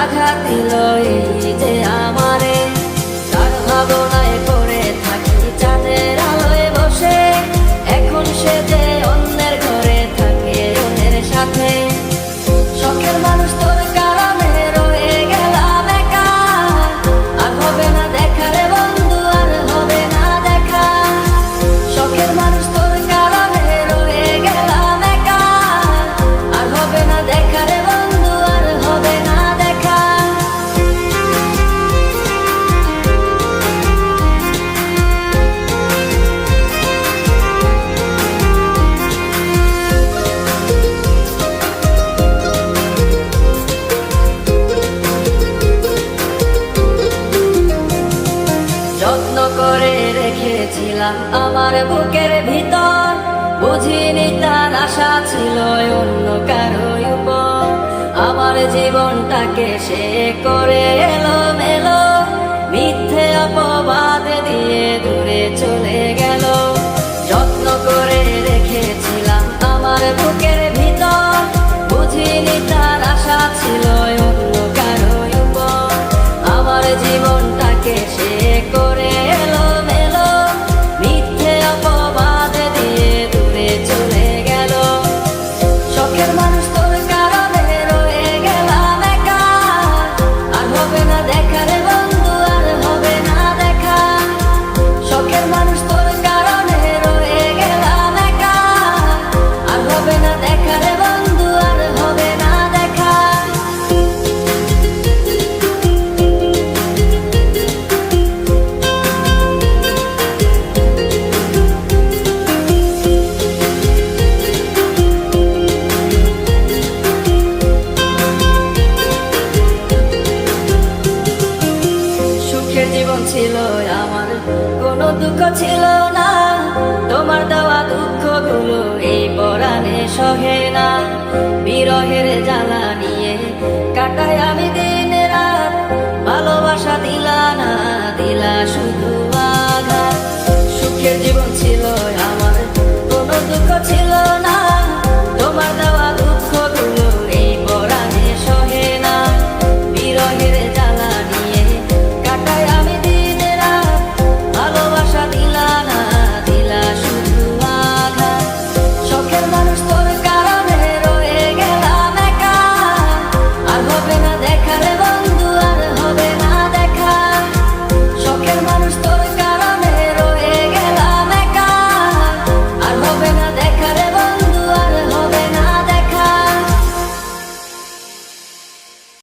আঘাত দিল এই যে আমারে। তার ভাবনায় পড়ে থাকি চাঁদের আলোয় বসে, এখন সে যে অন্যের ঘরে থাকে অন্যের সাথে। শখের মানুষ তোর কারণে রয়ে গেলাম একা, আর হবে না দেখা রে বন্ধু, আর হবে না দেখা। শখের মানুষ তোর কারণে রয়ে গেলাম একা, আর হবে না দেখা রে বন্ধু, আর হবে না দেখা। যত্ন করে রেখেছিলাম আমার বুকের ভিতর, বুঝিনি তার আশা ছিল অন্য কারো উপর। আমার জীবনটাকে সে করে এলোমেলো, মিথ্যে অপবাদ দিয়ে দূরে চলে গেল। যত্ন করে রেখেছিলাম আমার বুকের ভিতর, বুঝিনি তার আশা ছিল অন্য কারো উপর। আমার জীবনটাকে সে করে এলোমেলো, মিথ্যে অপবাদ দিয়ে দূরে চলে গেল। শখের মানুষ তোর কারণে রয়ে গেলাম একা, আর হবে না দেখা রে বন্ধু, আর হবে না দেখা। শখের মানুষ তোর কারণে রয়ে গেলাম একা, আর হবে না দেখা রে বন্ধু, আর হবে না দেখা। সুখের জীবন ছিল আমার, কোনো দুঃখ ছিল না। তোমার দেওয়া দুঃখগুলো এই পরাণে সহে না। বিরহের জ্বালা নিয়ে কাটাই আমি দিন রাত, ভালোবাসা দিলা না, দিলা শুধু আঘাত। সুখের জীবন ছিল আমার, কোনো দুঃখ ছিল না। তোমার দেওয়া